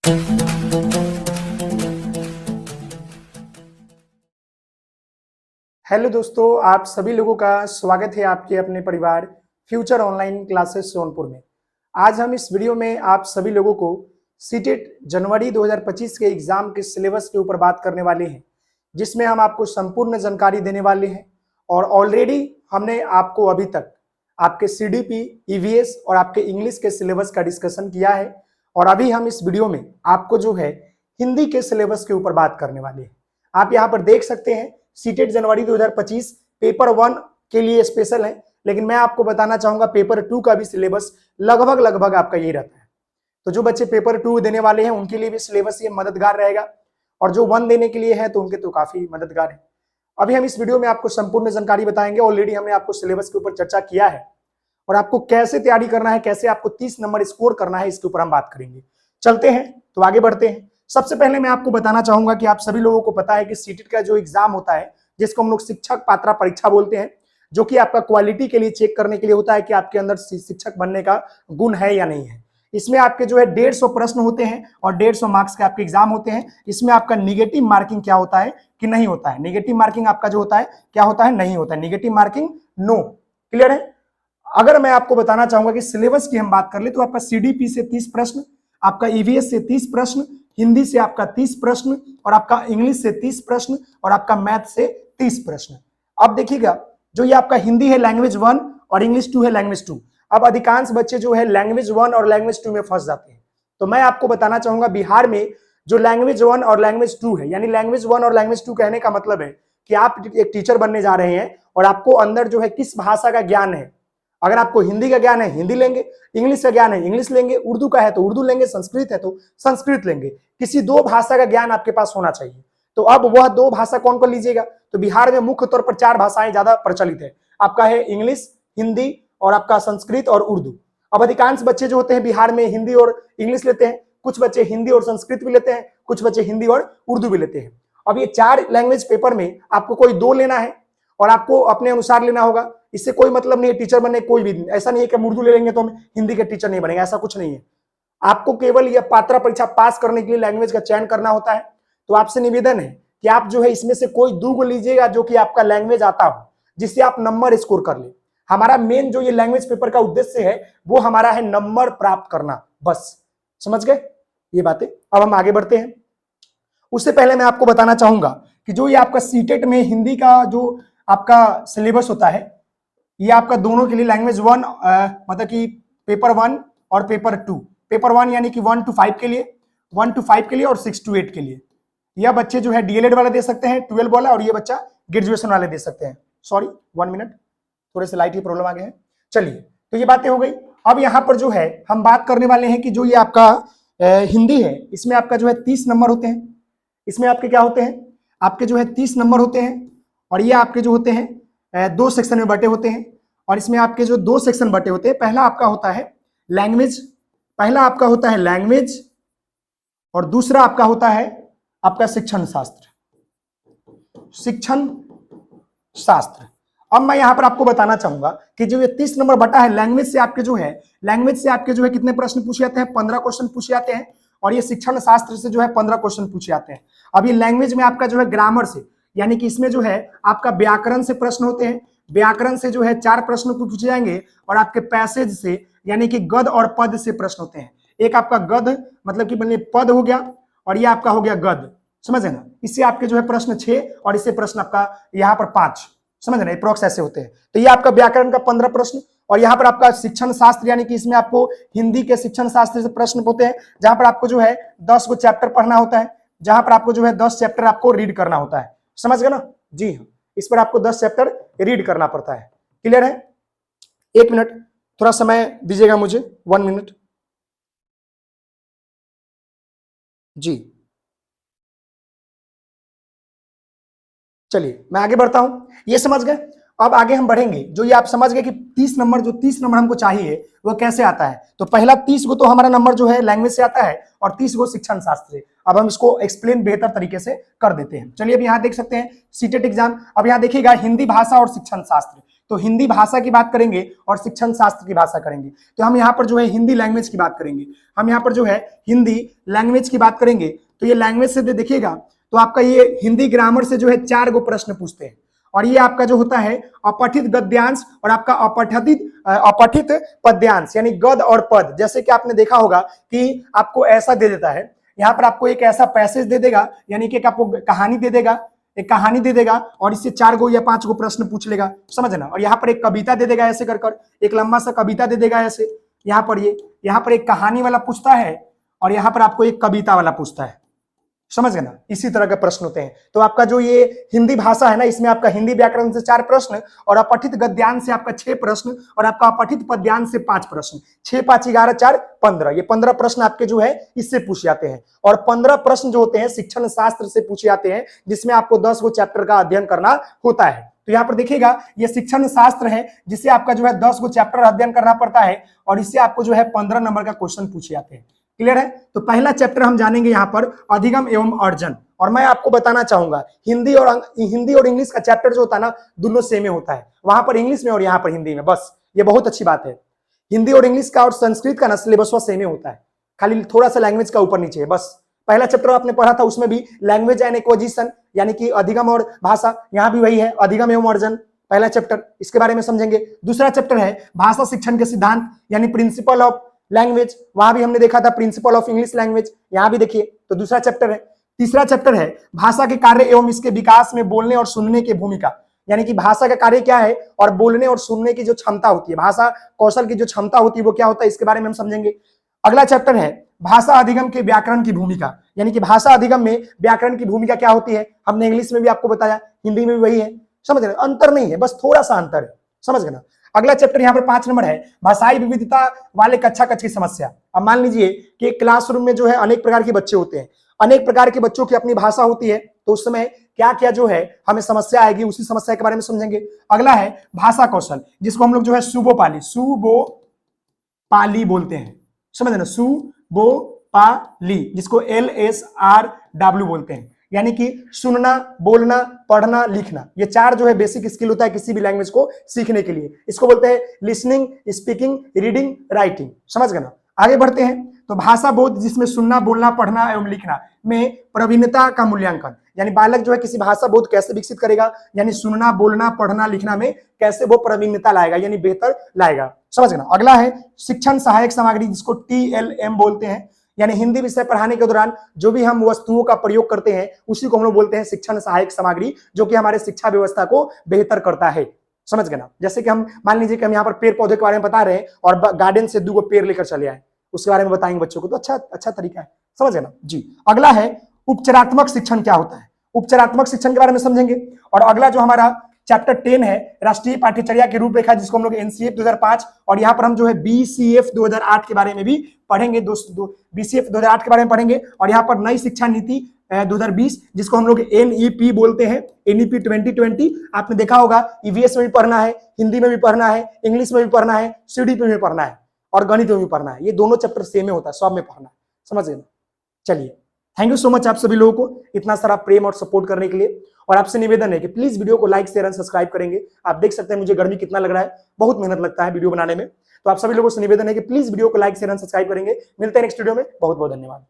Hello दोस्तों, आप सभी लोगों का स्वागत है आपके अपने परिवार फ्यूचर ऑनलाइन क्लासेस सोनपुर में। आज हम इस वीडियो में आप सभी लोगों को सीटेट जनवरी 2025 के एग्जाम के सिलेबस के ऊपर बात करने वाले हैं, जिसमें हम आपको संपूर्ण जानकारी देने वाले हैं। और ऑलरेडी हमने आपको अभी तक आपके सीडीपी, ईवीएस और आपके इंग्लिश के सिलेबस का डिस्कशन किया है। और अभी हम इस वीडियो में आपको जो है हिंदी के सिलेबस के ऊपर बात करने वाले हैं। आप यहाँ पर देख सकते हैं सीटेट जनवरी 2025 पेपर 1 के लिए स्पेशल है, लेकिन मैं आपको बताना चाहूंगा पेपर 2 का भी सिलेबस लगभग आपका यही रहता है। तो जो बच्चे पेपर 2 देने वाले हैं उनके लिए भी सिलेबस ये मददगार रहेगा, और जो 1 देने के लिए है तो उनके तो काफी मददगार है। अभी हम इस वीडियो में आपको संपूर्ण जानकारी बताएंगे। ऑलरेडी हमने आपको सिलेबस के ऊपर चर्चा किया है, और आपको कैसे तैयारी करना है, कैसे आपको 30 नंबर स्कोर करना है, इसके ऊपर हम बात करेंगे। चलते हैं तो आगे बढ़ते हैं। सबसे पहले मैं आपको बताना चाहूंगा कि आप सभी लोगों को पता है कि सीटेट का जो एग्जाम होता है, जिसको हम लोग शिक्षक पात्रता परीक्षा बोलते हैं, जो कि आपका क्वालिटी के लिए चेक करने के लिए होता है कि आपके अंदर शिक्षक बनने का गुण है या नहीं है। इसमें आपके जो है 150 प्रश्न होते हैं और 150 मार्क्स के आपके एग्जाम होते हैं। इसमें आपका निगेटिव मार्किंग क्या होता है कि नहीं होता है। निगेटिव मार्किंग आपका जो होता है क्या होता है, नहीं होता है। Negative marking no. क्लियर है। अगर मैं आपको बताना चाहूंगा कि सिलेबस की हम बात कर ले तो आपका सीडीपी से 30 प्रश्न, आपका ईवीएस से 30 प्रश्न, हिंदी से आपका 30 प्रश्न, और आपका इंग्लिश से 30 प्रश्न, और आपका मैथ से 30 प्रश्न। अब देखिएगा, जो ये आपका हिंदी है लैंग्वेज 1 और इंग्लिश 2 है लैंग्वेज 2। अब अधिकांश बच्चे जो है लैंग्वेज 1 और लैंग्वेज 2 में फंस जाते हैं। तो मैं आपको बताना चाहूंगा बिहार में जो लैंग्वेज 1 और लैंग्वेज 2 है, यानी लैंग्वेज 1 और लैंग्वेज 2 कहने का मतलब है कि आप एक टीचर बनने जा रहे हैं और आपको अंदर जो है किस भाषा का ज्ञान है। अगर आपको हिंदी का ज्ञान है हिंदी लेंगे, इंग्लिश का ज्ञान है इंग्लिश लेंगे, उर्दू का है तो उर्दू लेंगे, संस्कृत है तो संस्कृत लेंगे। किसी 2 भाषा का ज्ञान आपके पास होना चाहिए। तो अब वह 2 भाषा कौन कौन लीजिएगा, तो बिहार में मुख्य तौर पर 4 भाषाएं ज्यादा प्रचलित है। आपका है इंग्लिश, हिंदी और आपका संस्कृत और उर्दू। अब अधिकांश बच्चे जो होते हैं बिहार में हिंदी और इंग्लिश लेते हैं, कुछ बच्चे हिंदी और संस्कृत भी लेते हैं, कुछ बच्चे हिंदी और उर्दू भी लेते हैं। अब ये 4 लैंग्वेज पेपर में आपको कोई 2 लेना है और आपको अपने अनुसार लेना होगा। इससे कोई मतलब नहीं है टीचर बनने, कोई भी ऐसा नहीं है कि हम उर्दू ले लेंगे तो हम हिंदी के टीचर नहीं बनेंगे, ऐसा कुछ नहीं है। आपको केवल यह पात्रता परीक्षा पास करने के लिए लैंग्वेज का चयन करना होता है। तो आपसे निवेदन है कि आप जो है इसमें से कोई 2 को लीजिएगा जो कि आपका लैंग्वेज आता हो, जिससे आप नंबर स्कोर कर ले। हमारा मेन जो ये लैंग्वेज पेपर का उद्देश्य है वो हमारा है नंबर प्राप्त करना, बस। समझ गए ये बातें। अब हम आगे बढ़ते हैं। उससे पहले मैं आपको बताना चाहूंगा कि जो ये आपका सीटेट में हिंदी का जो आपका सिलेबस होता है, ये आपका दोनों के लिए लैंग्वेज 1 मतलब कि पेपर 1 और पेपर 2। पेपर 1 यानी कि 1 to 5 के लिए, 1 to 5 के लिए और 6 to 8 के लिए। यह बच्चे जो है डीएलएड वाले दे सकते हैं, 12 वाला, और ये बच्चा ग्रेजुएशन वाले दे सकते हैं। सॉरी 1 मिनट, थोड़े से लाइट की प्रॉब्लम आ गए हैं। चलिए, तो ये बातें हो गई। अब यहाँ पर जो है हम बात करने वाले हैं कि जो ये आपका हिंदी है, इसमें आपका जो है 30 नंबर होते हैं। इसमें आपके क्या होते हैं, आपके जो है 30 नंबर होते हैं, और ये आपके जो होते हैं 2 सेक्शन में बटे होते हैं। और इसमें आपके जो 2 सेक्शन बटे होते हैं, पहला आपका होता है लैंग्वेज, पहला आपका होता है लैंग्वेज, और दूसरा आपका होता है आपका शिक्षण शास्त्र। शिक्षण शास्त्र। अब मैं यहां पर आपको बताना चाहूंगा कि जो ये 30 नंबर बटा है लैंग्वेज से आपके जो है, लैंग्वेज से आपके जो है कितने प्रश्न पूछे जाते हैं, 15 क्वेश्चन पूछे जाते हैं। और ये शिक्षण शास्त्र से जो है 15 क्वेश्चन पूछे जाते हैं। अब ये लैंग्वेज में आपका जो है ग्रामर से, यानी कि इसमें जो है आपका व्याकरण से प्रश्न होते हैं। व्याकरण से जो है 4 प्रश्न पूछे जाएंगे, और आपके पैसेज से यानी कि गद्य और पद से प्रश्न होते हैं। एक आपका गद्य मतलब कि पद हो गया, और ये आपका हो गया गद्य। समझ ना, इससे आपके जो है प्रश्न 6 और इससे प्रश्न आपका यहाँ पर 5। समझ ना, अप्रॉक्स ऐसे होते हैं। तो ये आपका व्याकरण का 15 प्रश्न, और यहाँ पर आपका शिक्षण शास्त्र यानी कि इसमें आपको हिंदी के शिक्षण शास्त्र से प्रश्न होते हैं, जहां पर आपको जो है 10 गो चैप्टर पढ़ना होता है, जहां पर आपको जो है 10 चैप्टर आपको रीड करना होता है। समझ गए ना जी हाँ, इस पर आपको 10 चैप्टर रीड करना पड़ता है। क्लियर है। 1 मिनट थोड़ा समय दीजिएगा मुझे, 1 मिनट जी। चलिए मैं आगे बढ़ता हूं, ये समझ गए। अब आगे हम बढ़ेंगे। जो ये आप समझ गए कि 30 नंबर, जो 30 नंबर हमको चाहिए वो कैसे आता है। तो पहला 30 गो तो हमारा नंबर जो है लैंग्वेज से आता है, और 30 गो शिक्षण शास्त्र से। अब हम इसको एक्सप्लेन बेहतर तरीके से कर देते हैं। चलिए अब यहाँ देख सकते हैं सीटेट एग्जाम। अब यहाँ देखिएगा हिंदी भाषा और शिक्षण शास्त्र, तो हिंदी भाषा की बात करेंगे और शिक्षण शास्त्र की भाषा करेंगे। तो हम यहाँ पर जो है हिंदी लैंग्वेज की बात करेंगे। हम यहाँ पर जो है हिंदी लैंग्वेज की बात करेंगे। तो ये लैंग्वेज से देखिएगा तो आपका ये हिंदी ग्रामर से जो है 4 गो प्रश्न पूछते हैं, और ये आपका जो होता है अपठित गद्यांश और आपका अपठित पद्यांश, यानी गद और पद। जैसे कि आपने देखा होगा कि आपको ऐसा दे देता है, यहाँ पर आपको एक ऐसा पैसेज दे देगा, यानी कि आपको कहानी दे देगा, एक कहानी दे देगा और इससे 4 गो या 5 गो प्रश्न पूछ लेगा, समझना। और यहाँ पर एक कविता दे देगा ऐसे कर एक लंबा सा कविता दे देगा ऐसे। यहाँ पर एक कहानी वाला पूछता है और यहाँ पर आपको एक कविता वाला पूछता है, समझ गए ना। इसी तरह के प्रश्न होते हैं। तो आपका जो ये हिंदी भाषा है ना, इसमें आपका हिंदी व्याकरण से 4 प्रश्न और अपठित गद्यांश से आपका 6 प्रश्न और आपका अपठित पद्यांश से 5 प्रश्न, 6 5 11 4 15, ये 15 प्रश्न आपके जो है इससे पूछे जाते हैं। और 15 प्रश्न जो होते हैं शिक्षण शास्त्र से पूछे जाते हैं, जिसमें आपको 10 गो चैप्टर का अध्ययन करना होता है। तो यहाँ पर देखिएगा ये शिक्षण शास्त्र है, जिससे आपका जो है 10 गो चैप्टर अध्ययन करना पड़ता है और इससे आपको जो है 15 नंबर का क्वेश्चन पूछे जाते हैं। क्लियर है। तो पहला चैप्टर हम जानेंगे यहाँ पर अधिगम एवं अर्जन। और मैं आपको बताना चाहूंगा हिंदी और इंग्लिश का चैप्टर जो होता है ना, दोनों सेम होता है, वहां पर इंग्लिश में और यहाँ पर हिंदी में। बस ये बहुत अच्छी बात है। हिंदी और इंग्लिश का और संस्कृत का ना सिलेबस सेम होता है, खाली थोड़ा सा लैंग्वेज का ऊपर नीचे है बस। पहला चैप्टर आपने पढ़ा था उसमें भी लैंग्वेज एंड एक्विजिशन, यानी कि अधिगम और भाषा, यहाँ भी वही है अधिगम एवं अर्जन, पहला चैप्टर, इसके बारे में समझेंगे। दूसरा चैप्टर है भाषा शिक्षण के सिद्धांत, यानी प्रिंसिपल ऑफ लैंग्वेज, वहां भी हमने देखा था प्रिंसिपल ऑफ इंग्लिश लैंग्वेज, यहां भी देखिए तो दूसरा चैप्टर है। तीसरा चैप्टर है भाषा के कार्य एवं इसके विकास में बोलने और सुनने की भूमिका, यानी कि भाषा का कार्य क्या है और बोलने और सुनने की जो क्षमता होती है, भाषा कौशल की जो क्षमता होती है वो क्या होता है, इसके बारे में हम समझेंगे। अगला चैप्टर है भाषा अधिगम के व्याकरण की भूमिका, यानी कि भाषा अधिगम में व्याकरण की भूमिका क्या होती है, हमने इंग्लिश में भी आपको बताया, हिंदी में भी वही है, समझ रहे, अंतर नहीं है, बस थोड़ा सा अंतर है, समझ गए ना। अगला चैप्टर यहाँ पर 5 नंबर है भाषाई विविधता वाले कक्षा कक्ष की समस्या। अब मान लीजिए कि क्लासरूम में जो है अनेक प्रकार के बच्चे होते हैं, अनेक प्रकार के बच्चों की अपनी भाषा होती है, तो उस समय क्या क्या जो है हमें समस्या आएगी, उसी समस्या के बारे में समझेंगे। अगला है भाषा कौशल, जिसको हम लोग जो है सुबोपाली बोलते हैं, समझ ना, सुबोपाली, जिसको LSRW बोलते हैं, यानी कि सुनना, बोलना, पढ़ना, लिखना, ये 4 जो है बेसिक स्किल होता है किसी भी लैंग्वेज को सीखने के लिए। इसको बोलते हैं लिसनिंग, स्पीकिंग, रीडिंग, राइटिंग, समझ गए ना। आगे बढ़ते हैं तो भाषा बोध, जिसमें सुनना, बोलना, पढ़ना एवं लिखना में प्रवीणता का मूल्यांकन, यानी बालक जो है किसी भाषा बोध कैसे विकसित करेगा, यानी सुनना, बोलना, पढ़ना, लिखना में कैसे वो प्रवीणता लाएगा, यानी बेहतर लाएगा, समझ गए ना। अगला है शिक्षण सहायक सामग्री, जिसको TLM बोलते हैं, यानी हिंदी विषय पढ़ाने के दौरान जो भी हम वस्तुओं का प्रयोग करते हैं उसी को हम लोग बोलते हैं शिक्षण सहायक सामग्री, जो कि हमारे शिक्षा व्यवस्था को बेहतर करता है, समझ गए ना। जैसे कि हम मान लीजिए कि हम यहाँ पर पेड़ पौधे के बारे में बता रहे हैं और गार्डन से 2 पेड़ लेकर चले आए, उसके बारे में बताएंगे बच्चों को, तो अच्छा तरीका है, समझ गए ना जी। अगला है उपचारात्मक शिक्षण क्या होता है, उपचारात्मक शिक्षण के बारे में समझेंगे। और अगला जो हमारा चैप्टर 10 है राष्ट्रीय पाठ्यचर्या की रूपरेखा, जिसको हम लोग NCF 2005, और यहाँ पर हम जो है BCF 2008 के बारे में भी पढ़ेंगे, BCF 2008 के बारे में पढ़ेंगे। और यहाँ पर नई शिक्षा नीति 2020, जिसको हम लोग NEP बोलते हैं, NEP 2020, आपने देखा होगा EVS में भी पढ़ना है, हिंदी में भी पढ़ना है, इंग्लिश में भी पढ़ना है, CDP में भी पढ़ना है और गणित में भी पढ़ना है, ये दोनों चैप्टर सेम होता है, सब में पढ़ना है, समझ गए ना। चलिए, थैंक यू सो मच आप सभी लोगों को इतना सारा प्रेम और सपोर्ट करने के लिए। और आपसे निवेदन है कि प्लीज वीडियो को लाइक शेयर एंड सब्सक्राइब करेंगे। आप देख सकते हैं मुझे गर्मी कितना लग रहा है, बहुत मेहनत लगता है वीडियो बनाने में, तो आप सभी लोगों से निवेदन है कि प्लीज वीडियो को लाइक शेयर एंड सब्सक्राइब करेंगे। मिलते हैं नेक्स्ट वीडियो में, बहुत बहुत धन्यवाद।